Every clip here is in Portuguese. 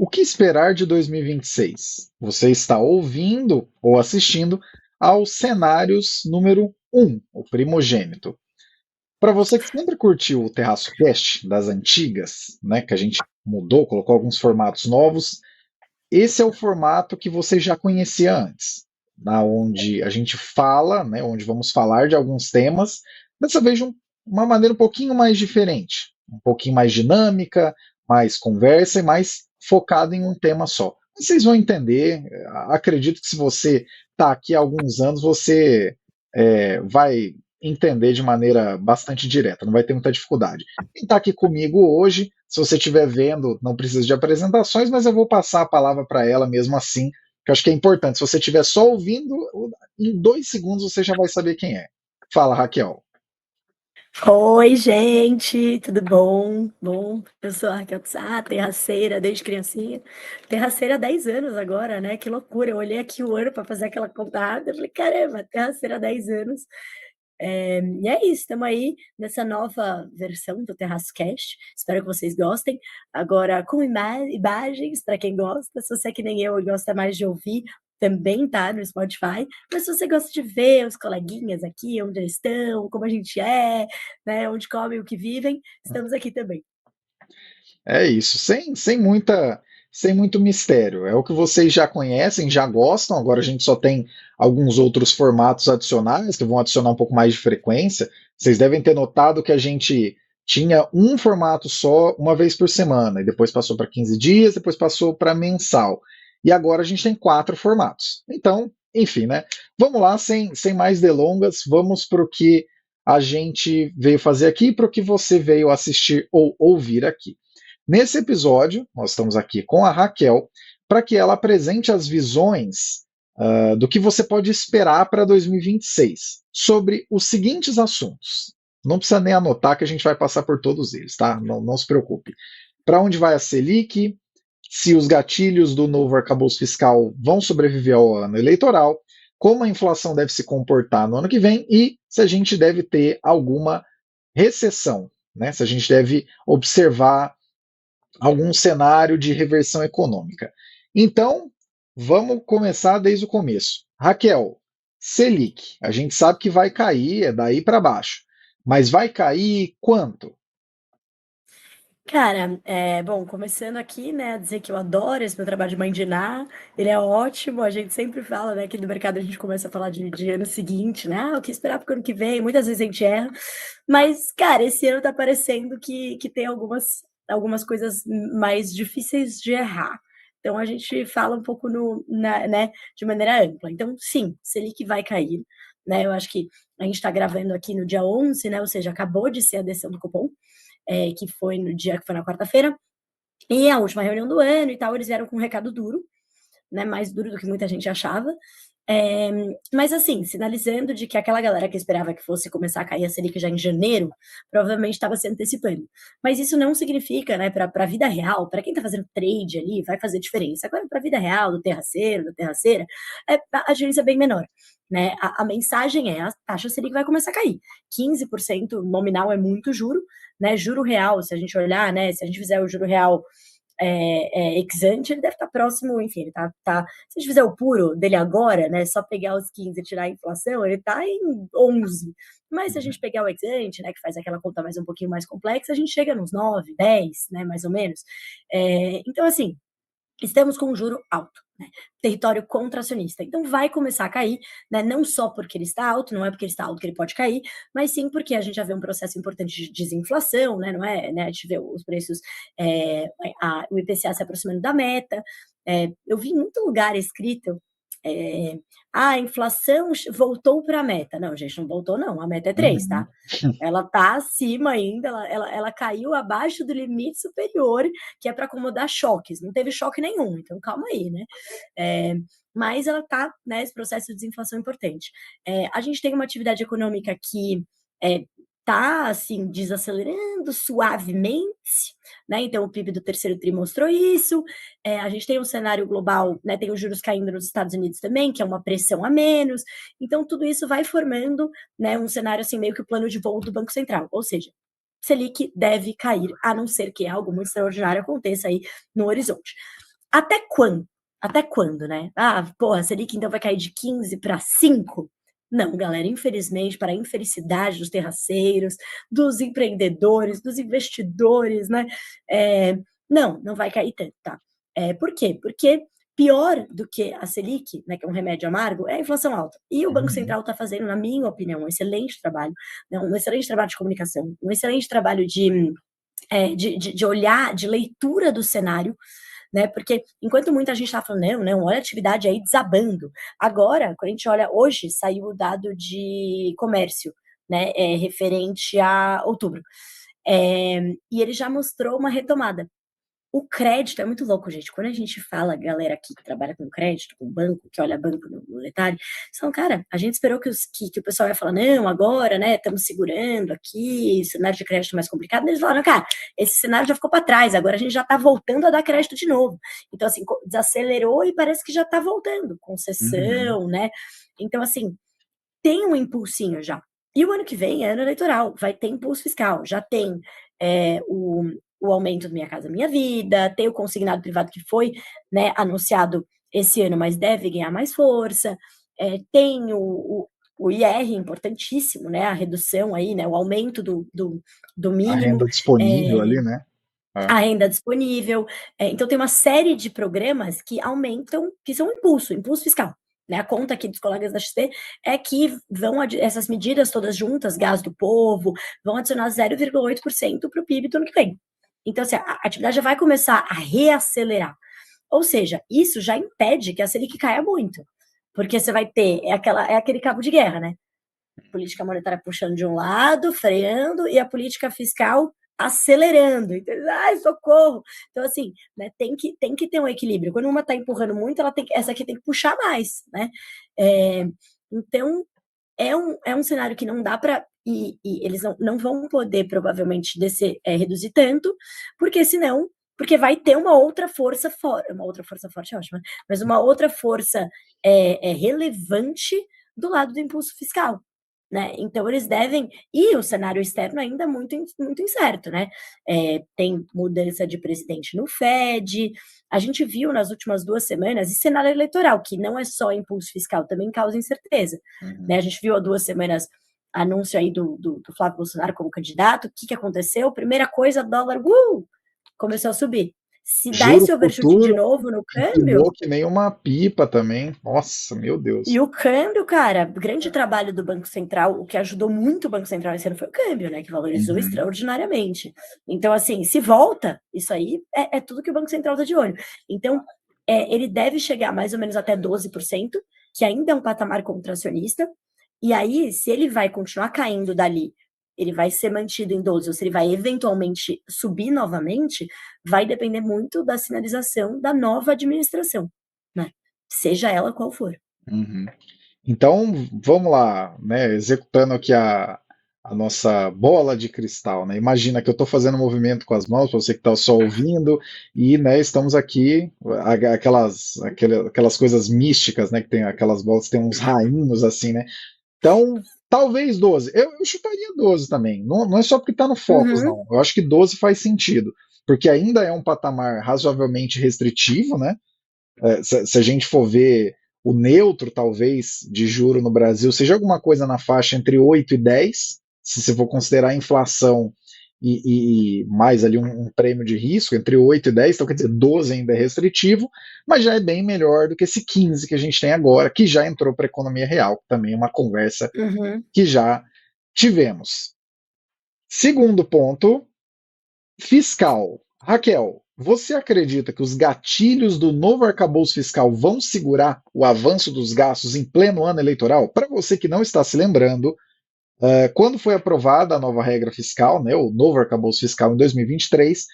O que esperar de 2026? Você está ouvindo ou assistindo aos cenários número um, o primogênito. Para você que sempre curtiu o Terraço Cast das antigas, né, que a gente mudou, colocou alguns formatos novos, esse é o formato que você já conhecia antes, na onde a gente fala, né, onde vamos falar de alguns temas, dessa vez de uma maneira um pouquinho mais diferente, um pouquinho mais dinâmica, mais conversa e mais focada em um tema só. Mas vocês vão entender, acredito que se você está aqui há alguns anos, você vai entender de maneira bastante direta, não vai ter muita dificuldade. Quem está aqui comigo hoje, se você estiver vendo, não precisa de apresentações, mas eu vou passar a palavra para ela mesmo assim, que eu acho que é importante. Se você estiver só ouvindo, em 2 segundos você já vai saber quem é. Fala, Raquel. Oi, gente, tudo bom? Bom, eu sou a Raquel Sá, terraceira desde criancinha. Terraceira há 10 anos agora, né? Que loucura. Eu olhei aqui o ano para fazer aquela contada, eu falei, caramba, terraceira há 10 anos. E é isso, estamos aí nessa nova versão do Terraço Cast. Espero que vocês gostem. Agora, com imagens, para quem gosta, se você é que nem eu e gosta mais de ouvir, também tá no Spotify. Mas se você gosta de ver os coleguinhas aqui, onde eles estão, como a gente é, né, onde comem, o que vivem, estamos aqui também. É isso, sem muito mistério. É o que vocês já conhecem, já gostam. Agora a gente só tem alguns outros formatos adicionais que vão adicionar um pouco mais de frequência. Vocês devem ter notado que a gente tinha um formato só uma vez por semana, e depois passou para 15 dias, depois passou para mensal. E agora a gente tem 4 formatos. Então, enfim, né? Vamos lá, sem mais delongas, vamos para o que a gente veio fazer aqui, para o que você veio assistir ou ouvir aqui. Nesse episódio, nós estamos aqui com a Raquel para que ela apresente as visões do que você pode esperar para 2026 sobre os seguintes assuntos. Não precisa nem anotar que a gente vai passar por todos eles, tá? Não se preocupe. Para onde vai a Selic? Se os gatilhos do novo arcabouço fiscal vão sobreviver ao ano eleitoral? Como a inflação deve se comportar no ano que vem? E se a gente deve ter alguma recessão, né? Se a gente deve observar algum cenário de reversão econômica. Então, vamos começar desde o começo. Raquel, Selic, a gente sabe que vai cair, é daí para baixo. Mas vai cair quanto? Cara, bom, começando aqui, né, a dizer que eu adoro esse meu trabalho de mãe de Ná, ele é ótimo, a gente sempre fala, né, que no mercado a gente começa a falar de ano seguinte, né, o que esperar para o ano que vem, muitas vezes a gente erra, mas, cara, esse ano tá parecendo que tem algumas coisas mais difíceis de errar. Então a gente fala um pouco né, de maneira ampla. Então, sim, Selic vai cair, né, eu acho que a gente está gravando aqui no dia 11, né, ou seja, acabou de ser a decisão do Copom, que foi no dia que foi na quarta-feira, e a última reunião do ano e tal, eles vieram com um recado duro, né, mais duro do que muita gente achava. É, mas assim, sinalizando de que aquela galera que esperava que fosse começar a cair a Selic já em janeiro, provavelmente estava se antecipando. Mas isso não significa, né, para a vida real, para quem está fazendo trade ali, vai fazer diferença. Agora, para a vida real, do terraceiro, da terraceira, a diferença é bem menor. Né? A mensagem é: a taxa Selic vai começar a cair. 15% nominal é muito juro, né? Juro real, se a gente olhar, né? Se a gente fizer o juro real ex ante, ele deve estar próximo, enfim, ele tá, se a gente fizer o puro dele agora, né, só pegar os 15 e tirar a inflação, ele está em 11. Mas se a gente pegar o ex ante, né, que faz aquela conta mais um pouquinho mais complexa, a gente chega nos 9, 10, né, mais ou menos. Então, assim, estamos com um juro alto, né? Território contracionista. Então vai começar a cair, né? Não só porque ele está alto, não é porque ele está alto que ele pode cair, mas sim porque a gente já vê um processo importante de desinflação, né? Não é, né? A gente vê os preços, é, o IPCA se aproximando da meta. Eu vi em muito lugar escrito é, a inflação voltou para a meta. Não, gente, não voltou, não. A meta é 3, Uhum. tá? Ela está acima ainda, ela caiu abaixo do limite superior, que é para acomodar choques. Não teve choque nenhum, então calma aí, né? É, mas ela está, né, esse processo de desinflação é importante. A gente tem uma atividade econômica que está, assim, desacelerando suavemente, né? Então o PIB do terceiro tri mostrou isso. A gente tem um cenário global, né? Tem os juros caindo nos Estados Unidos também, que é uma pressão a menos. Então tudo isso vai formando, né, um cenário assim meio que o plano de voo do Banco Central, ou seja, Selic deve cair, a não ser que algo muito extraordinário aconteça aí no horizonte. até quando? Até quando, né? Ah, porra, a Selic então vai cair de 15 para 5? Não, galera, infelizmente, para a infelicidade dos terraceiros, dos empreendedores, dos investidores, né? Não vai cair tanto, tá? Por quê? Porque pior do que a Selic, né, que é um remédio amargo, é a inflação alta. E o Banco Uhum. Central está fazendo, na minha opinião, um excelente trabalho, né, um excelente trabalho de comunicação, um excelente trabalho de olhar, de leitura do cenário, né? Porque enquanto muita gente está falando, não, olha a atividade aí desabando. Agora, quando a gente olha, hoje saiu o dado de comércio, né? Referente a outubro. E ele já mostrou uma retomada. O crédito é muito louco, gente. Quando a gente fala, galera aqui que trabalha com crédito, com banco, que olha banco no detalhe, são, cara, a gente esperou que o pessoal ia falar, não, agora, né, estamos segurando aqui, cenário de crédito mais complicado. Eles falaram, cara, esse cenário já ficou para trás, agora a gente já está voltando a dar crédito de novo. Então, assim, desacelerou e parece que já está voltando, Uhum. concessão, né? Então, assim, tem um impulsinho já. E o ano que vem é ano eleitoral, vai ter impulso fiscal, já tem o aumento do Minha Casa Minha Vida, tem o consignado privado que foi, né, anunciado esse ano, mas deve ganhar mais força, tem o IR importantíssimo, né, a redução aí, né, o aumento do A mínimo, renda disponível é, ali, né? É. a renda disponível. Então tem uma série de programas que aumentam, que são impulso fiscal. Né? A conta aqui dos colegas da XP é que essas medidas todas juntas, gás do povo, vão adicionar 0,8% para o PIB do ano que vem. Então, assim, a atividade já vai começar a reacelerar. Ou seja, isso já impede que a Selic caia muito. Porque você vai ter, aquele cabo de guerra, né? Política monetária puxando de um lado, freando, e a política fiscal acelerando. Então, ai, socorro! Então, assim, né, tem que ter um equilíbrio. Quando uma está empurrando muito, essa aqui tem que puxar mais, né? Então, é um cenário que não dá para. E eles não vão poder, provavelmente, reduzir tanto, porque senão. Porque vai ter uma outra força forte. Uma outra força forte é ótima, mas uma outra força relevante do lado do impulso fiscal. Né? Então, eles devem. E o cenário externo ainda é muito, muito incerto, né? Tem mudança de presidente no Fed. A gente viu nas últimas 2 semanas, e cenário eleitoral, que não é só impulso fiscal, também causa incerteza. Né? A Uhum. gente viu há 2 semanas anúncio aí do Flávio Bolsonaro como candidato. O que aconteceu? Primeira coisa, dólar começou a subir. Se dá Juro esse overshooting de futuro novo no empinou câmbio, que nem uma pipa também. Nossa, meu e Deus. o câmbio, cara, grande trabalho do Banco Central, o que ajudou muito o Banco Central esse ano foi o câmbio, né? Que valorizou Uhum. extraordinariamente. Então, assim, se volta, isso aí é tudo que o Banco Central está de olho. Então, ele deve chegar mais ou menos até 12%, que ainda é um patamar contracionista. E aí, se ele vai continuar caindo dali, ele vai ser mantido em 12, ou se ele vai eventualmente subir novamente, vai depender muito da sinalização da nova administração, né? Seja ela qual for. Uhum. Então, vamos lá, né? Executando aqui a nossa bola de cristal, né? Imagina que eu estou fazendo um movimento com as mãos, para você que está só ouvindo, e, né, estamos aqui, aquelas coisas místicas, né? Que tem aquelas bolas que tem uns rainhos assim, né? Então, talvez 12. Eu chutaria 12 também. Não é só porque está no Focus, Uhum. não. Eu acho que 12 faz sentido, porque ainda é um patamar razoavelmente restritivo, né? Se a gente for ver o neutro, talvez, de juro no Brasil, seja alguma coisa na faixa entre 8 e 10, se você for considerar a inflação e mais ali um prêmio de risco, entre 8 e 10, então quer dizer, 12 ainda é restritivo, mas já é bem melhor do que esse 15 que a gente tem agora, que já entrou para a economia real, que também é uma conversa Uhum. que já tivemos. Segundo ponto, fiscal. Raquel, você acredita que os gatilhos do novo arcabouço fiscal vão segurar o avanço dos gastos em pleno ano eleitoral? Para você que não está se lembrando, quando foi aprovada a nova regra fiscal, né, o novo arcabouço fiscal em 2023,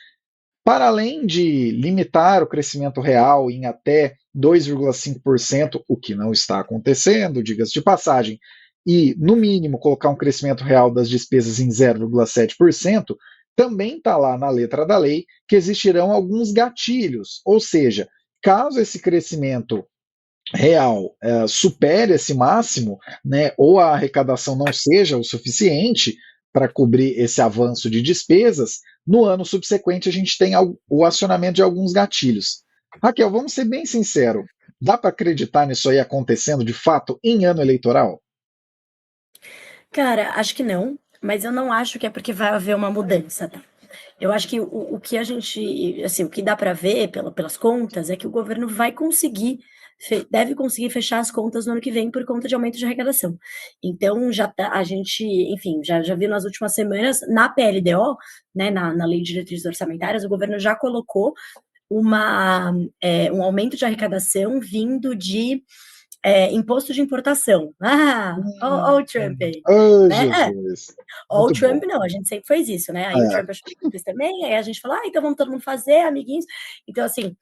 para além de limitar o crescimento real em até 2,5%, o que não está acontecendo, diga-se de passagem, e, no mínimo, colocar um crescimento real das despesas em 0,7%, também está lá na letra da lei que existirão alguns gatilhos, ou seja, caso esse crescimento real supere esse máximo, né, ou a arrecadação não seja o suficiente para cobrir esse avanço de despesas, no ano subsequente a gente tem o acionamento de alguns gatilhos. Raquel, vamos ser bem sinceros. Dá para acreditar nisso aí acontecendo de fato em ano eleitoral? Cara, acho que não, mas eu não acho que é porque vai haver uma mudança, tá? Eu acho que o que a gente, assim, o que dá para ver pelas contas é que o governo vai conseguir, deve conseguir fechar as contas no ano que vem por conta de aumento de arrecadação. Então, já tá, a gente, enfim, já viu nas últimas semanas, na PLDO, né, na Lei de Diretrizes Orçamentárias, o governo já colocou um aumento de arrecadação vindo de imposto de importação. Ah, ó o Trump aí, Oh, né? Jesus. Ó o Muito Trump bom. não, a gente sempre fez isso, né? Aí o É. Trump achou que fez também, aí a gente falou, então vamos todo mundo fazer, amiguinhos. Então, assim,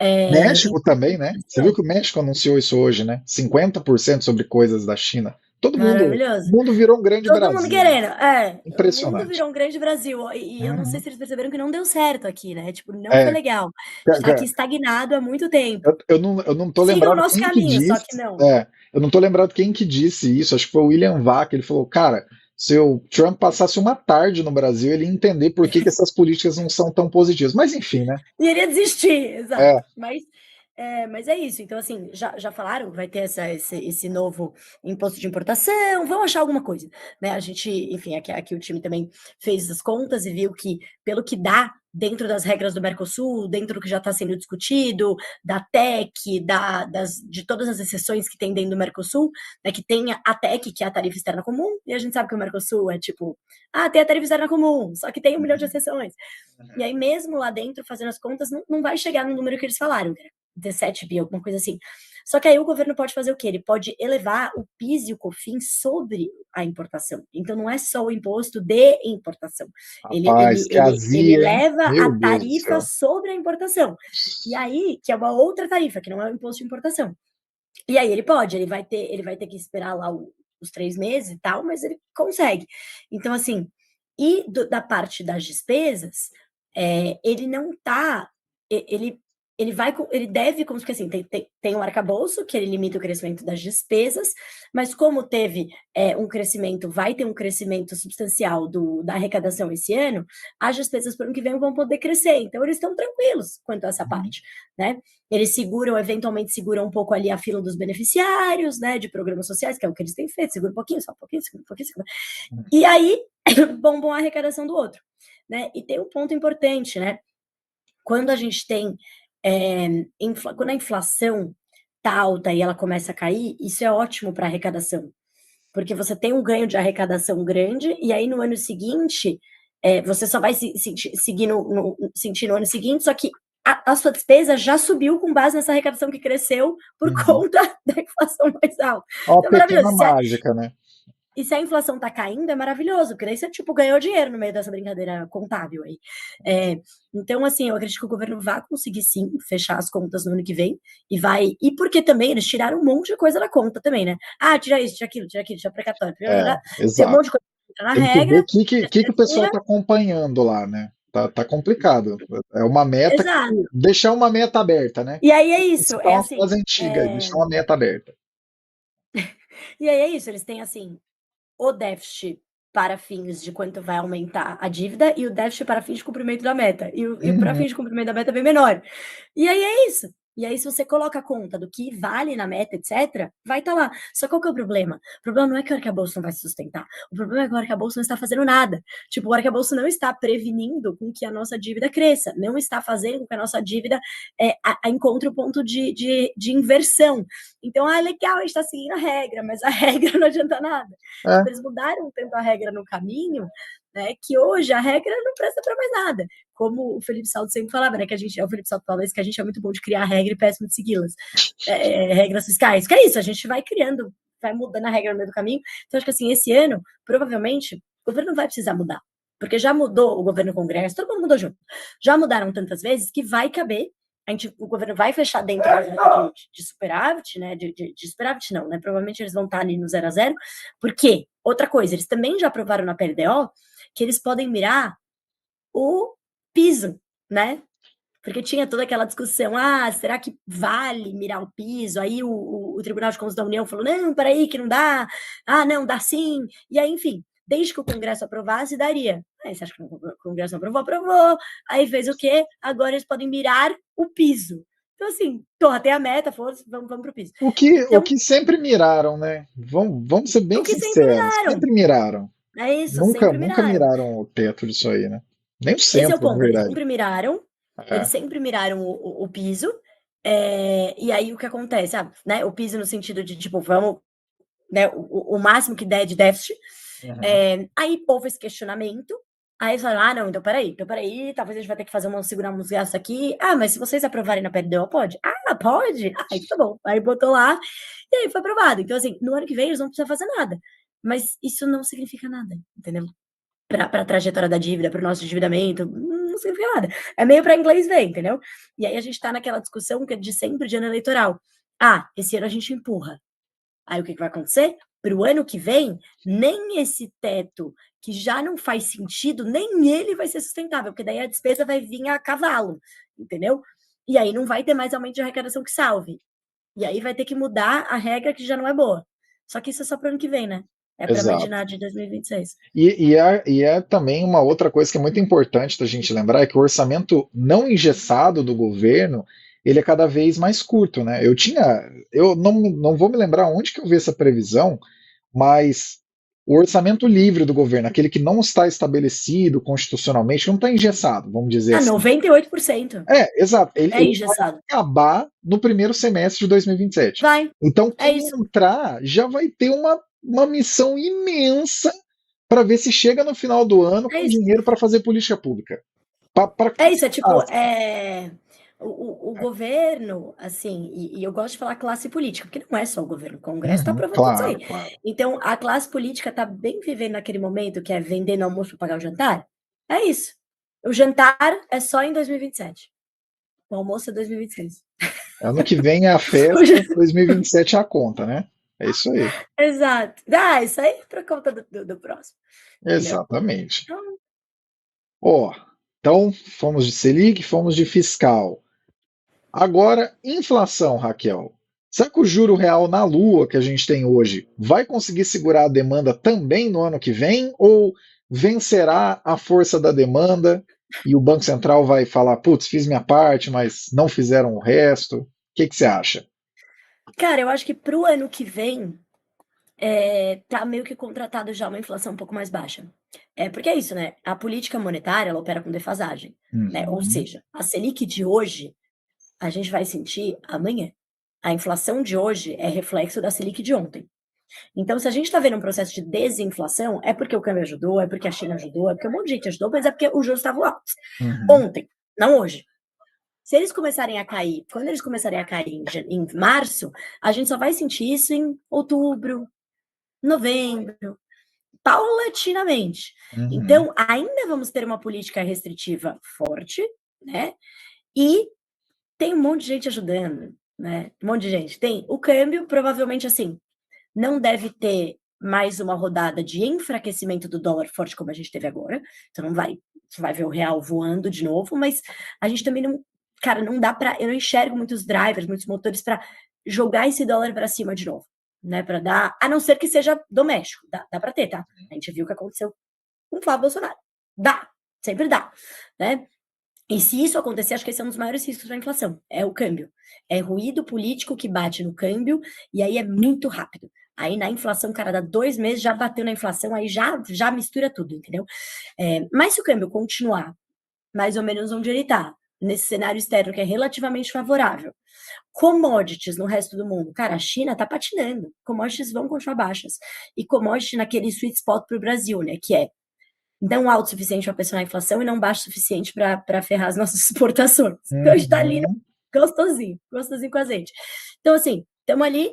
México imposto de também, né? Você viu importação, que o México anunciou isso hoje, né? 50% sobre coisas da China. O maravilhoso. mundo virou um grande Todo mundo Brasil, né? querendo. É, o mundo Impressionante. virou um grande Brasil. E eu não sei Uhum. se eles perceberam que não deu certo aqui, né? Tipo, não foi É, legal. A gente tá aqui ca- estagnado há muito tempo. eu não tô Siga o lembrado nosso quem que caminho, só disse. que não. Eu não tô lembrado quem que disse isso. Acho que foi o William Vac. Ele falou, cara, se o Trump passasse uma tarde no Brasil, ele ia entender por que que essas políticas não são tão positivas. Mas enfim, né? E iria desistir, exato. É. Mas é isso. Então, assim, já falaram, vai ter esse novo imposto de importação, vão achar alguma coisa, né? A gente, enfim, aqui o time também fez as contas e viu que, pelo que dá, dentro das regras do Mercosul, dentro do que já está sendo discutido, da TEC, de todas as exceções que tem dentro do Mercosul, né, que tem a TEC, que é a tarifa externa comum, e a gente sabe que o Mercosul é tipo, tem a tarifa externa comum, só que tem 1 milhão de exceções. E aí, mesmo lá dentro, fazendo as contas, não vai chegar no número que eles falaram, 17 bi, alguma coisa assim. Só que aí o governo pode fazer o quê? Ele pode elevar o PIS e o COFINS sobre a importação. Então, não é só o imposto de importação. Ele, Rapaz, ele, que ele, ele azia, hein? leva a Meu Deus do tarifa céu. sobre a importação. E aí, que é uma outra tarifa, que não é o imposto de importação. E aí ele vai ter que esperar lá os 3 meses e tal, mas ele consegue. Então, assim, da parte das despesas, ele não tá. Ele vai, ele deve, porque assim, tem um arcabouço que ele limita o crescimento das despesas, mas como teve vai ter um crescimento substancial da arrecadação esse ano, as despesas para o ano que vem vão poder crescer. Então, eles estão tranquilos quanto a essa Uhum. parte, né? Eles eventualmente seguram um pouco ali a fila dos beneficiários, né, de programas sociais, que é o que eles têm feito, segura um pouquinho, só um pouquinho, segura um pouquinho, segura. E aí, bombam a arrecadação do outro, né? E tem um ponto importante, né? Quando a gente tem, quando a inflação tá alta e ela começa a cair, isso é ótimo para arrecadação, porque você tem um ganho de arrecadação grande, e aí no ano seguinte, você só vai sentir no ano seguinte, só que a sua despesa já subiu com base nessa arrecadação que cresceu por Uhum. conta da inflação mais alta. É uma Então é maravilhoso. pequena mágica, né? E se a inflação tá caindo, é maravilhoso, porque daí você, tipo, ganhou dinheiro no meio dessa brincadeira contábil aí. Então, assim, eu acredito que o governo vai conseguir sim fechar as contas no ano que vem e vai. E porque também eles tiraram um monte de coisa da conta também, né? Tira isso, tira aquilo, tira precatório, tem um monte Exato. de coisa que entra na Tem que ver regra, o que o pessoal está acompanhando lá, né? Tá complicado. É uma meta que. exato. Deixar uma meta aberta, né? E aí é isso, Citar é uma assim. frase antiga, deixar uma meta aberta. E aí é isso, eles têm assim o déficit para fins de quanto vai aumentar a dívida e o déficit para fins de cumprimento da meta. E para Uhum. fins de cumprimento da meta é bem menor. E aí é isso. E aí, se você coloca a conta do que vale na meta, etc., vai estar lá. Só qual que é o problema? O problema não é que o arcabouço não vai se sustentar. O problema é que o arcabouço não está fazendo nada. Tipo, o arcabouço não está prevenindo com que a nossa dívida cresça, não está fazendo com que a nossa dívida encontre o ponto de inversão. Então, legal, a gente está seguindo a regra, mas a regra não adianta nada. Tipo, É, eles mudaram tanto a regra no caminho, né, que hoje a regra não presta para mais nada. Como o Felipe Salto sempre falava, né, que a gente, o Felipe Salto fala isso, que a gente é muito bom de criar regra e péssimo de segui-las. Regras fiscais, que é isso, a gente vai criando, vai mudando a regra no meio do caminho. Então, acho que assim, esse ano, provavelmente, o governo não vai precisar mudar. Porque já mudou o governo e o Congresso, todo mundo mudou junto. Já mudaram tantas vezes que vai caber. O governo vai fechar dentro de superávit, né? De superávit não, né? Provavelmente eles vão estar ali no 0 a 0. Por quê? Outra coisa, eles também já aprovaram na PLDO que eles podem mirar o piso, né? Porque tinha toda aquela discussão, será que vale mirar o piso? Aí o Tribunal de Contas da União falou, não, peraí, que não dá. Não, dá sim. E aí, enfim, desde que o Congresso aprovasse, daria. Aí você acha que o Congresso não aprovou? Aprovou. Aí fez o quê? Agora eles podem mirar o piso. Então, assim, porra, tem a meta, foda-se, vamos pro piso. O Então, que sempre miraram, né? Vamos ser o bem que sempre sinceros, miraram. sempre miraram. É isso, Nunca, sempre nunca miraram. miraram o teto disso aí, né? Nem o Esse é o centro, na ponto, verdade. eles É. sempre miraram o piso, e aí o que acontece? Né, o piso no sentido de, tipo, vamos, né, o máximo que der de déficit. Uhum. Aí houve esse questionamento, aí eles falaram, não, então peraí, talvez a gente vai ter que segurar uns gastos aqui. Mas se vocês aprovarem na PLDO, pode? Pode? Então tá bom. Aí botou lá, e aí foi aprovado. Então, assim, no ano que vem eles não precisam fazer nada. Mas isso não significa nada, entendeu? Para a trajetória da dívida, para o nosso endividamento, não significa nada. É meio para inglês ver, entendeu? E aí a gente está naquela discussão que é de sempre de ano eleitoral. Esse ano a gente empurra. Aí o que vai acontecer? Para o ano que vem, nem esse teto, que já não faz sentido, nem ele vai ser sustentável, porque daí a despesa vai vir a cavalo, entendeu? E aí não vai ter mais aumento de arrecadação que salve. E aí vai ter que mudar a regra que já não é boa. Só que isso é só para o ano que vem, né? É para Exato. imaginar de 2026. E é também uma outra coisa que é muito importante da gente lembrar, é que o orçamento não engessado do governo, ele é cada vez mais curto, né? Eu não vou me lembrar onde que eu vi essa previsão, mas o orçamento livre do governo, aquele que não está estabelecido constitucionalmente, que não está engessado, vamos dizer assim. 98%. Exato. É Ele vai engessado. acabar no primeiro semestre de 2027. Vai. Então, É quem isso. entrar já vai ter uma missão imensa para ver se chega no final do ano É com isso. dinheiro para fazer política pública. Para É isso, é tipo, assim. o governo, assim, e eu gosto de falar classe política, porque não é só o governo, o Congresso está Uhum, aprovando tudo isso claro, aí. claro. Então, a classe política está bem vivendo naquele momento que é vender no almoço para pagar o jantar. É isso. O jantar é só em 2027. O almoço é 2026. Ano que vem é a O festa, jan- 2027 é a conta, né? É isso aí. Exato. Isso aí é para conta do próximo. Entendeu? Exatamente. Então, Ó, então fomos de Selic, fomos de fiscal. Agora, inflação, Raquel. Será que o juro real na Lua que a gente tem hoje vai conseguir segurar a demanda também no ano que vem? Ou vencerá a força da demanda e o Banco Central vai falar: putz, fiz minha parte, mas não fizeram o resto? O que você acha? cara, eu acho que para o ano que vem, tá meio que contratado já uma inflação um pouco mais baixa. Porque é isso, né? A política monetária, ela opera com defasagem, né? Ou Uhum, seja, a Selic de hoje, a gente vai sentir amanhã. A inflação de hoje é reflexo da Selic de ontem. Então, se a gente está vendo um processo de desinflação, é porque o câmbio ajudou, é porque a China ajudou, é porque um monte de gente ajudou, mas é porque os juros estavam altos. uhum, Ontem, não hoje. Se eles começarem a cair, quando eles começarem a cair em março, a gente só vai sentir isso em outubro, novembro, paulatinamente. uhum, Então, ainda vamos ter uma política restritiva forte, né? E tem um monte de gente ajudando, né? Um monte de gente. Tem o câmbio, provavelmente assim, não deve ter mais uma rodada de enfraquecimento do dólar forte como a gente teve agora. Então não vai, você vai ver o real voando de novo, mas a gente também não, cara, não dá para, eu não enxergo muitos drivers, muitos motores para jogar esse dólar para cima de novo, né? Para dar, a não ser que seja doméstico, dá para ter, tá? A gente viu o que aconteceu com o Flávio Bolsonaro. Dá, sempre dá, né? E se isso acontecer, acho que esse é um dos maiores riscos para a inflação, é o câmbio. É ruído político que bate no câmbio e aí é muito rápido. Aí na inflação, cara, dá 2 meses, já bateu na inflação, aí já mistura tudo, entendeu? Mas se o câmbio continuar mais ou menos onde ele está, nesse cenário externo que é relativamente favorável, commodities no resto do mundo, cara, a China está patinando, commodities vão continuar baixas. E commodity naquele sweet spot para o Brasil, né, que é não alto o suficiente para pressionar a inflação e não baixo o suficiente para ferrar as nossas exportações. Então a gente está ali uhum. gostosinho, gostosinho com azeite. Então, assim, estamos ali,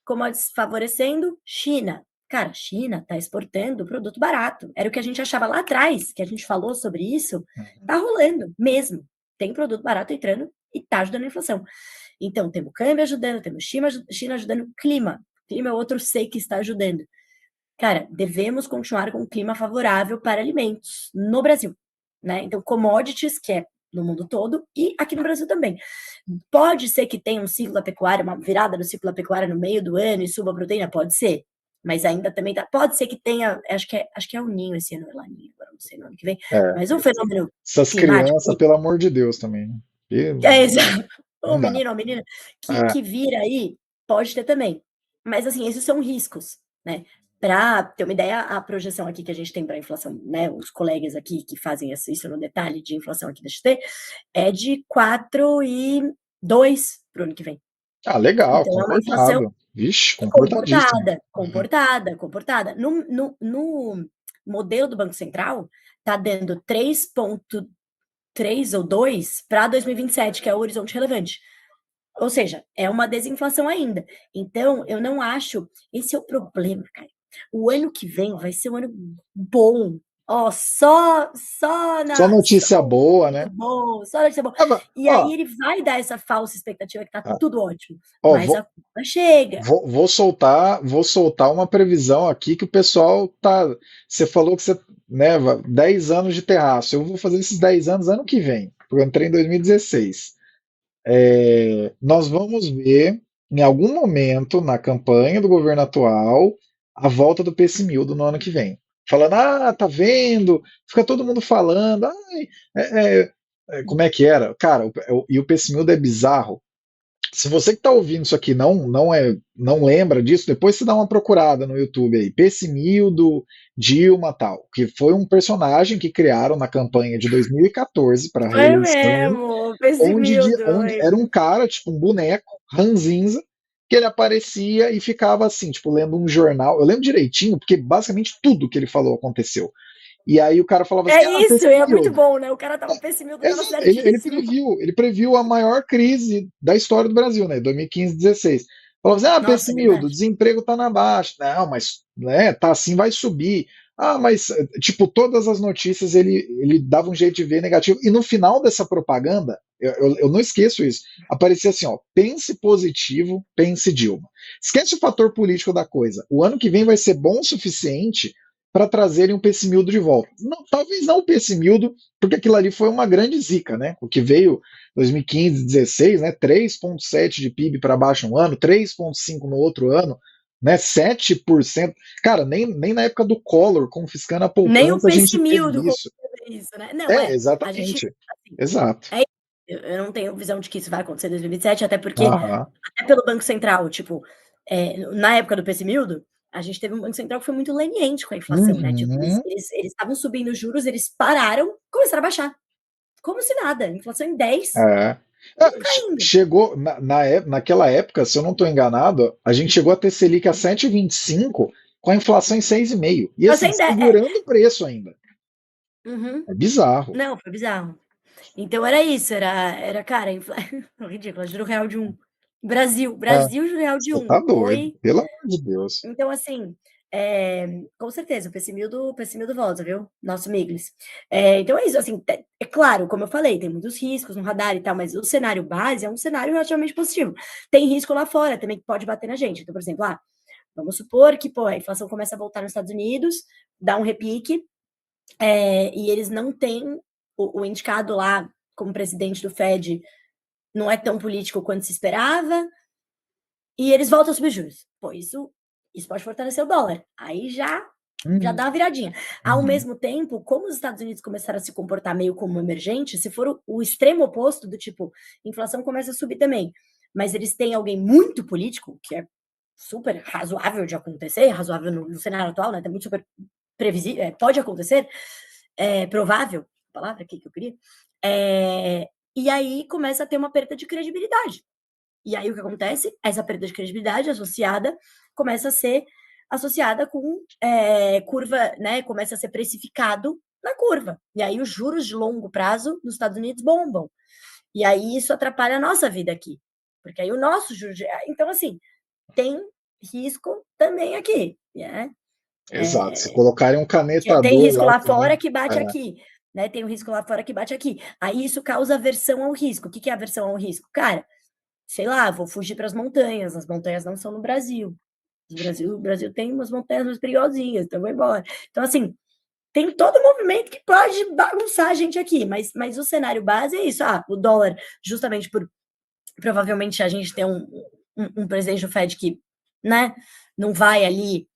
commodities favorecendo, China. Cara, China está exportando produto barato. Era o que a gente achava lá atrás, que a gente falou sobre isso. Tá rolando mesmo. Tem produto barato entrando e tá ajudando a inflação. Então, temos câmbio ajudando, temos China ajudando, clima. Clima é outro sei que está ajudando. Cara, devemos continuar com um clima favorável para alimentos no Brasil, né? Então, commodities, que é no mundo todo, e aqui no Brasil também. Pode ser que tenha um ciclo da pecuária, uma virada do ciclo da pecuária no meio do ano e suba a proteína? Pode ser. Mas ainda também tá. Pode ser que tenha. Acho que é o ninho esse ano, é laninha, agora não sei no ano que vem. É, Mas um fenômeno essas climático. crianças, pelo amor de Deus, também, né? É, exato. o não dá. menino ou a menina É. que vira aí, pode ter também. Mas, assim, esses são riscos, né. Para ter uma ideia, a projeção aqui que a gente tem para inflação, né, os colegas aqui que fazem isso no detalhe de inflação aqui da XP, é de 4,2 para o ano que vem. Ah, legal, Então é uma inflação comportado. Vixe, comportadíssimo. comportada, comportada, comportada. No modelo do Banco Central, tá dando 3,3 ou 2 para 2027, que é o horizonte relevante. Ou seja, é uma desinflação ainda. Então, eu não acho esse é o problema, cara. O ano que vem vai ser um ano bom. Ó, Só só notícia boa, muito né? bom, só notícia boa. Ah, E ó, aí ele vai dar essa falsa expectativa que tá ah, tudo ótimo, ó, mas a conta chega. vou soltar uma previsão aqui que o pessoal tá. Você falou que você, né, 10 anos de terraço. Eu vou fazer esses 10 anos ano que vem, porque eu entrei em 2016. Nós vamos ver em algum momento na campanha do governo atual a volta do PSMildo no ano que vem. Falando, tá vendo? Fica todo mundo falando, como é que era? Cara, e o PSMildo é bizarro. Se você que está ouvindo isso aqui não lembra disso, depois você dá uma procurada no YouTube aí, Pessimildo, Dilma tal, que foi um personagem que criaram na campanha de 2014 para a Foi reeleição, mesmo, Pessimildo, eu onde era lembro. um cara, tipo um boneco, ranzinza, que ele aparecia e ficava assim, tipo, lendo um jornal. Eu lembro direitinho, porque basicamente tudo que ele falou aconteceu. E aí o cara falava É assim, isso, e é muito Pessimildo. bom, né, o cara estava Pessimildo, estava Exato, ele certíssimo. previu, ele previu a maior crise da história do Brasil, né? 2015, 16. Falou assim: Nossa, é Pessimildo, o verdade. desemprego tá na baixa. Não, mas né, tá assim, vai subir. Mas, tipo, todas as notícias ele dava um jeito de ver negativo. E no final dessa propaganda, eu não esqueço isso, aparecia assim: ó, pense positivo, pense Dilma. Esquece o fator político da coisa. O ano que vem vai ser bom o suficiente para trazerem um Pessimildo de volta. Não, talvez não o Pessimildo, porque aquilo ali foi uma grande zica, né? O que veio 2015, 16, né? 3,7 de PIB para baixo um ano, 3,5 no outro ano, né? 7%. Cara, nem na época do Collor, confiscando a Nem o poupança, a gente Pessimildo teve isso. conseguiu isso, né. Não, a gente Exatamente. assim, Exato. é eu não tenho visão de que isso vai acontecer em 2027, até porque Aham. até pelo Banco Central, tipo, na época do Pessimildo, a gente teve um Banco Central que foi muito leniente com a inflação, né, tipo, Uhum. eles estavam subindo os juros, eles pararam, começaram a baixar, como se nada, inflação em 10 É. tudo caindo. Chegou, naquela época, se eu não estou enganado, a gente chegou a ter Selic a 7,25 com a inflação em 6,5. E Inflação assim, em 10 segurando o preço ainda. uhum. É bizarro. Não, foi bizarro. Então era isso, era cara, ridículo, juro real de um. É, Brasil, juro real de você um. tá doido, Oi. pelo amor de Deus. Então, assim, com certeza, o Pessimildo volta, viu, nosso Miglis. Então é isso, assim, é claro, como eu falei, tem muitos riscos no radar e tal, mas o cenário base é um cenário relativamente positivo. Tem risco lá fora também que pode bater na gente. Então, por exemplo, vamos supor que, pô, a inflação começa a voltar nos Estados Unidos, dá um repique, e eles não têm o indicado lá como presidente do Fed não é tão político quanto se esperava, e eles voltam a subir juros. Pô, isso pode fortalecer o dólar. Aí já Uhum, dá uma viradinha. Ao uhum, mesmo tempo, como os Estados Unidos começaram a se comportar meio como emergente, se for o extremo oposto do tipo, inflação começa a subir também, mas eles têm alguém muito político, que é super razoável de acontecer, razoável no cenário atual, né? Tá muito super previsível, pode acontecer, provável, a palavra aqui que eu queria. E aí começa a ter uma perda de credibilidade. E aí o que acontece? Essa perda de credibilidade associada começa a ser associada com curva, né? Começa a ser precificado na curva. E aí os juros de longo prazo nos Estados Unidos bombam. E aí isso atrapalha a nossa vida aqui. Porque aí o nosso juros. Então, assim, tem risco também aqui, né? exato. Se colocarem um Que tem canetador risco lá lá fora também. que bate É, aqui, né? Tem um risco lá fora que bate aqui. Aí isso causa aversão ao risco. O que é aversão ao risco? Cara, sei lá, vou fugir para as montanhas não são no Brasil. O Brasil tem umas montanhas mais perigosinhas, então vou embora. Então, assim, tem todo um movimento que pode bagunçar a gente aqui, mas o cenário base é isso. O dólar, justamente por provavelmente a gente ter um presidente do Fed que, né, não vai ali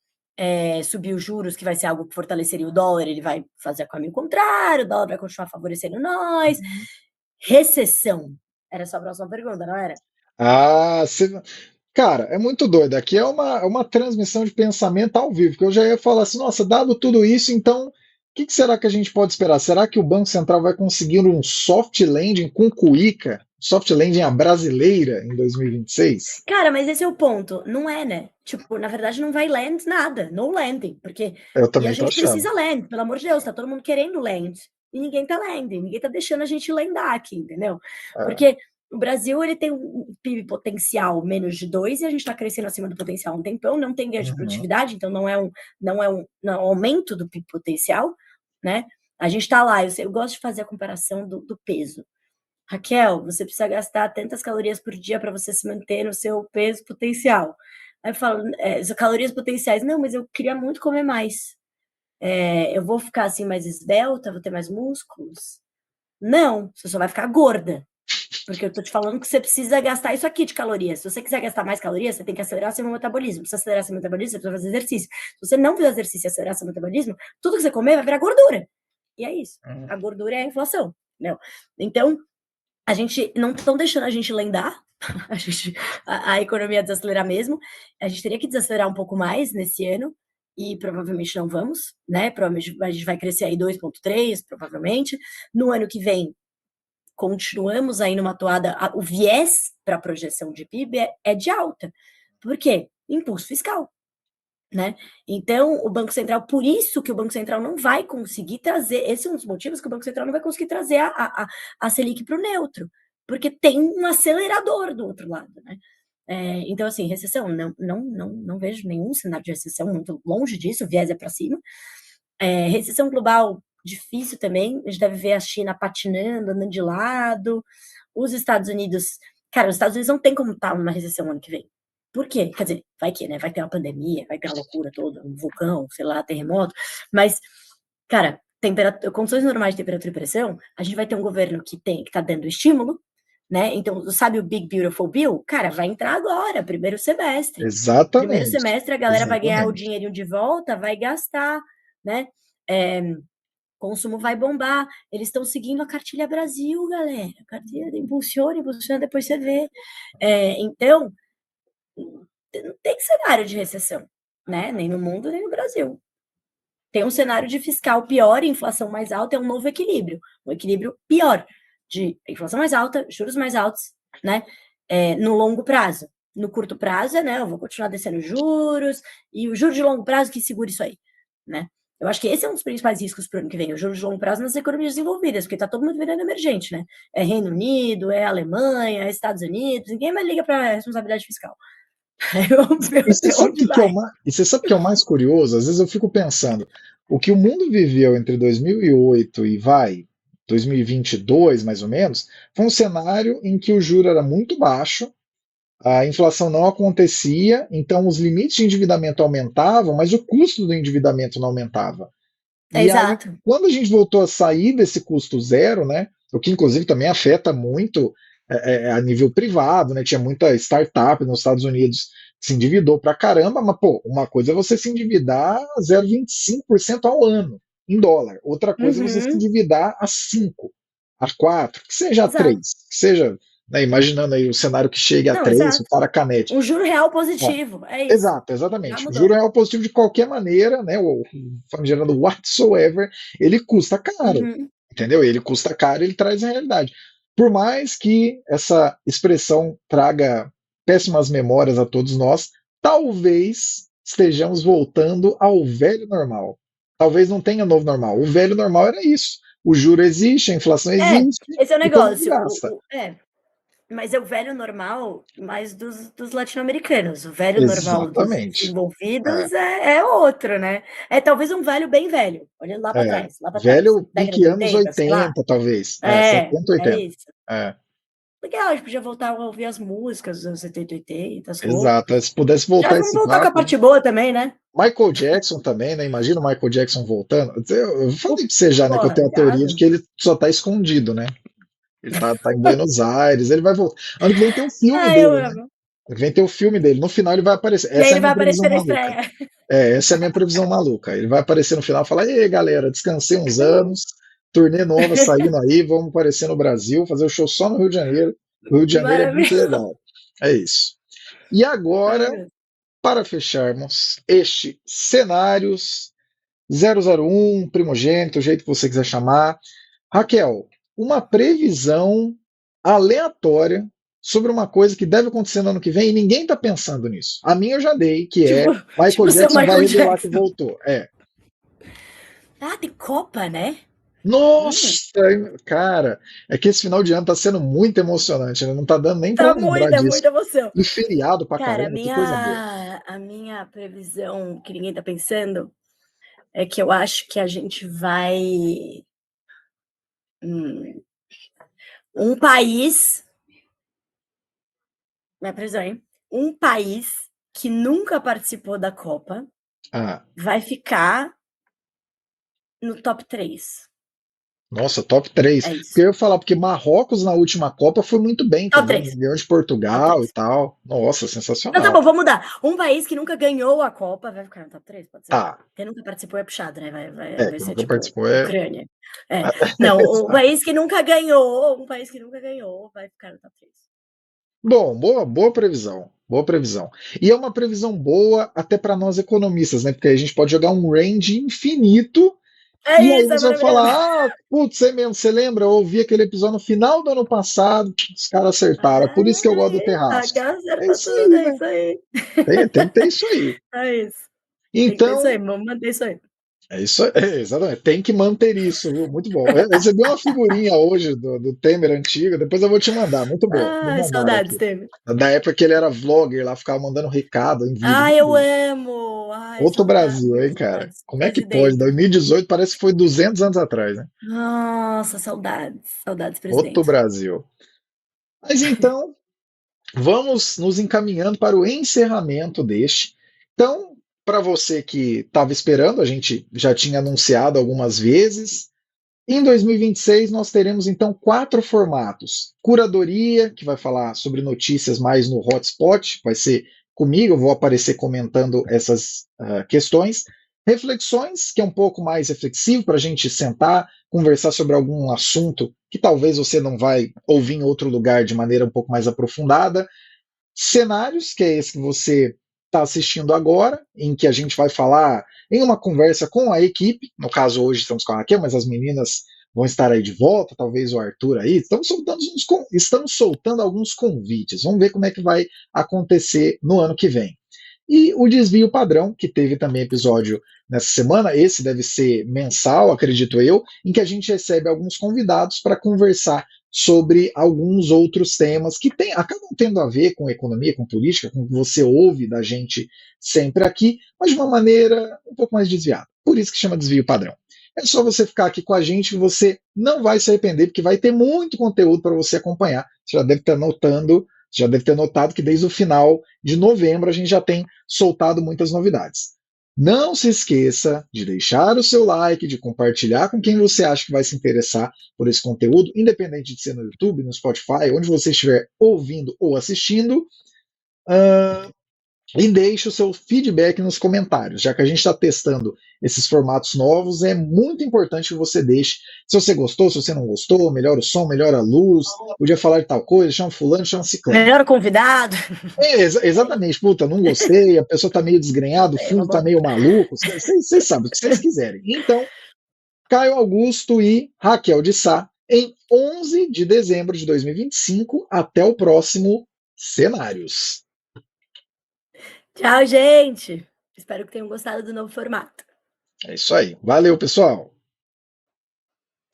subir os juros, que vai ser algo que fortaleceria o dólar, ele vai fazer o caminho contrário, o dólar vai continuar favorecendo nós. Recessão. Era só a próxima pergunta, não era? Ah, cara, é muito doido. Aqui é uma transmissão de pensamento ao vivo, que eu já ia falar assim, nossa, dado tudo isso, então, o que será que a gente pode esperar? Será que o Banco Central vai conseguir um soft landing com cuíca, soft landing à brasileira em 2026? Cara, mas esse é o ponto. Não é, né? Tipo, na verdade não vai land nada, no landing, porque Eu e a também tô gente achando. precisa land, pelo amor de Deus, tá todo mundo querendo land e ninguém tá landing, ninguém tá deixando a gente landar aqui, entendeu? É. Porque o Brasil ele tem um PIB potencial menos de 2 e a gente tá crescendo acima do potencial há um tempão, não tem ganho de Uhum. produtividade, então não é um aumento do PIB potencial, né? A gente tá lá, eu gosto de fazer a comparação do peso. Raquel, você precisa gastar tantas calorias por dia para você se manter no seu peso potencial. Aí eu falo, calorias potenciais. Não, mas eu queria muito comer mais. Eu vou ficar assim mais esbelta, vou ter mais músculos? Não, você só vai ficar gorda. Porque eu tô te falando que você precisa gastar isso aqui de calorias. Se você quiser gastar mais calorias, você tem que acelerar seu metabolismo. Para acelerar seu metabolismo, você precisa fazer exercício. Se você não fizer exercício e acelerar seu metabolismo, tudo que você comer vai virar gordura. E é isso. Uhum. A gordura é a inflação. Entendeu? Então, a gente não estão deixando a gente lendar, a economia desacelerar mesmo. A gente teria que desacelerar um pouco mais nesse ano e provavelmente não vamos, né? Provavelmente a gente vai crescer aí 2,3, provavelmente. No ano que vem, continuamos aí numa toada, o viés para a projeção de PIB é de alta. Por quê? Impulso fiscal. Né? Então, o Banco Central, por isso que o Banco Central não vai conseguir trazer, esse é um dos motivos que o Banco Central não vai conseguir trazer a Selic para o neutro, porque tem um acelerador do outro lado, né? Então, assim, recessão, não vejo nenhum cenário de recessão, muito longe disso, o viés é para cima. Recessão global, difícil também, a gente deve ver a China patinando, andando de lado, os Estados Unidos, cara, os Estados Unidos não tem como estar numa recessão ano que vem. Por quê? Quer dizer, vai que, né? Vai ter uma pandemia, vai ter uma loucura toda, um vulcão, sei lá, terremoto, mas, cara, condições normais de temperatura e pressão, a gente vai ter um governo que tá dando estímulo, né? Então, sabe o Big Beautiful Bill? Cara, vai entrar agora, primeiro semestre. Primeiro Exatamente. semestre a galera vai ganhar o Exatamente. dinheirinho de volta, vai gastar, né? É, consumo vai bombar. Eles estão seguindo a cartilha Brasil, galera. Cartilha impulsiona, impulsiona, depois você vê. Então, não tem cenário de recessão, né? Nem no mundo, nem no Brasil. Tem um cenário de fiscal pior, inflação mais alta, é um novo equilíbrio. Um equilíbrio pior de inflação mais alta, juros mais altos, né? No longo prazo. No curto prazo, né? Eu vou continuar descendo juros, e o juro de longo prazo que segura isso aí, né? Eu acho que esse é um dos principais riscos para o ano que vem, o juros de longo prazo nas economias desenvolvidas, porque está todo mundo virando emergente, né? É Reino Unido, é Alemanha, é Estados Unidos, ninguém mais liga para a responsabilidade fiscal. Vamos ver E você até sabe onde o que é vai. e você sabe o que é o mais curioso? Às vezes eu fico pensando, o que o mundo viveu entre 2008 e 2022, mais ou menos, foi um cenário em que o juro era muito baixo, a inflação não acontecia, então os limites de endividamento aumentavam, mas o custo do endividamento não aumentava. E aí, Exato. quando a gente voltou a sair desse custo zero, né, o que inclusive também afeta muito a nível privado, né, tinha muita startup nos Estados Unidos que se endividou pra caramba, mas pô, uma coisa é você se endividar 0,25% ao ano em dólar, outra coisa é você se Uhum, endividar a 5, a 4, que seja a exato. 3, que seja, né, imaginando aí o cenário que chegue a Não, 3, o exato. cara canete. Um juro real É, positivo, é isso. exato, Já exatamente. O mudou. juro real positivo de qualquer maneira, né? O famigerado whatsoever, ele custa caro, Uhum. entendeu? Ele custa caro, ele traz a realidade. Por mais que essa expressão traga péssimas memórias a todos nós, talvez estejamos voltando ao velho normal. Talvez não tenha novo normal. O velho normal era isso. O juro existe, a inflação existe Esse é o e todo mundo negócio. gasta. Mas é o velho normal mais dos latino-americanos. O velho normal dos Exatamente. É. desenvolvidos é outro, né? É talvez um velho bem velho, olhando É, lá para trás, velho década de pique anos 80, sei lá. 80, talvez. É, É, 70, é 80. isso. É, Legal, a gente podia voltar a ouvir as músicas dos anos 70, 80, as exato. roupas. Se pudesse Já voltar vamos esse voltar com a papo. parte boa também, né? Michael Jackson também, né? Imagina o Michael Jackson voltando. Eu falei pra você já, né, que eu Porra, tenho a teoria de irado. que ele só tá escondido, né? Ele tá em Buenos Aires, ele vai voltar. Ano que vem tem um filme Ah, eu dele, né? amo. Ano que vem tem o filme dele. No final ele vai aparecer. E aí Essa é ele a vai minha previsão aparecer na maluca. estreia. Essa é a minha previsão maluca. Ele vai aparecer no final e falar: e aí, galera, descansei uns anos, turnê nova saindo aí, vamos aparecer no Brasil, fazer o show só no Rio de Janeiro. O Rio de Janeiro é muito Maravilhoso. legal. É isso. E agora, Maravilhoso. para fecharmos este Cenários 001, Primogênito, o jeito que você quiser chamar, Raquel, uma previsão aleatória sobre uma coisa que deve acontecer no ano que vem e ninguém está pensando nisso. A minha eu já dei, que Tipo, é Michael tipo o seu Jackson vai Michael revelar que Jackson. voltou. É. Ah, tem Copa, né? Nossa, cara, é que esse final de ano tá sendo muito emocionante, né? Não tá dando nem para Tá lembrar muita, disso. muita emoção. E feriado pra Cara, caramba, que coisa boa. a minha previsão, que ninguém tá pensando, é que eu acho que a gente vai. hum, um país. Minha previsão, hein? Um país que nunca participou da Copa Ah, vai ficar no top 3. nossa, top 3. É Porque isso. eu ia falar, porque Marrocos na última Copa foi muito bem Top também, 3. ganhou de Top Portugal e 3. tal. Nossa, Não, tá sensacional. bom, vou mudar. Um país que nunca ganhou a Copa vai ficar no top 3, pode ser? Tá, Quem nunca participou é puxado, né? Vai que ser nunca tipo participou é. Ucrânia. É. Não, o país que nunca ganhou, um país que nunca ganhou vai ficar no top 3. Bom, boa previsão. Boa previsão. E é uma previsão boa até para nós economistas, né? Porque aí a gente pode jogar um range infinito. É E aí isso, é você vai maravilhoso. falar, putz, é mesmo, você lembra? Eu ouvi aquele episódio no final do ano passado, os caras acertaram. É por isso que eu gosto do Aí, Terraço. agora É acertou isso tudo, aí, é né? isso aí. Tem que ter isso aí. É isso. Tem que ter isso aí, Então, vamos manter isso aí. é isso aí, exatamente. Tem que manter isso, viu? Muito bom. Eu recebi uma figurinha hoje do Temer antigo, depois eu vou te mandar. Muito boa. Me Ai, mandaram saudades, aqui. Temer. Da época que ele era vlogger lá, ficava mandando recado em vídeo. Ai, Muito eu bom. amo. Ai, Outro saudades, Brasil, muitas hein, cara? saudades. Como é que pode? Presidente. 2018 parece que foi 200 anos atrás, né? Nossa, saudades. Saudades, Outro presidente. Brasil. Mas então, vamos nos encaminhando para o encerramento deste. Então, para você que estava esperando, a gente já tinha anunciado algumas vezes. Em 2026, nós teremos então 4 formatos: curadoria, que vai falar sobre notícias mais no hotspot, vai ser comigo, eu vou aparecer comentando essas questões. Reflexões, que é um pouco mais reflexivo para a gente sentar, conversar sobre algum assunto que talvez você não vai ouvir em outro lugar de maneira um pouco mais aprofundada. Cenários, que é esse que você está assistindo agora, em que a gente vai falar em uma conversa com a equipe. No caso, hoje estamos com a Raquel, mas as meninas vão estar aí de volta, talvez o Arthur aí. Estamos soltando alguns convites. Vamos ver como é que vai acontecer no ano que vem. E o desvio padrão, que teve também episódio nessa semana, esse deve ser mensal, acredito eu, em que a gente recebe alguns convidados para conversar sobre alguns outros temas que acabam tendo a ver com economia, com política, com o que você ouve da gente sempre aqui, mas de uma maneira um pouco mais desviada. Por isso que chama desvio padrão. É só você ficar aqui com a gente que você não vai se arrepender, porque vai ter muito conteúdo para você acompanhar. Você já deve ter notado que desde o final de novembro a gente já tem soltado muitas novidades. Não se esqueça de deixar o seu like, de compartilhar com quem você acha que vai se interessar por esse conteúdo, independente de ser no YouTube, no Spotify, onde você estiver ouvindo ou assistindo. E deixe o seu feedback nos comentários. Já que a gente está testando esses formatos novos, é muito importante que você deixe se você gostou, se você não gostou, melhora o som, melhora a luz, podia falar de tal coisa, chama fulano, chama ciclano. Melhor convidado. Exatamente, puta, não gostei, a pessoa tá meio desgrenhada, o Gostei, fundo tá vamos. meio maluco, vocês sabem o que vocês quiserem. Então, Caio Augusto e Raquel de Sá, em 11 de dezembro de 2025, até o próximo Cenários. Tchau, gente. Espero que tenham gostado do novo formato. É isso aí. Valeu, pessoal!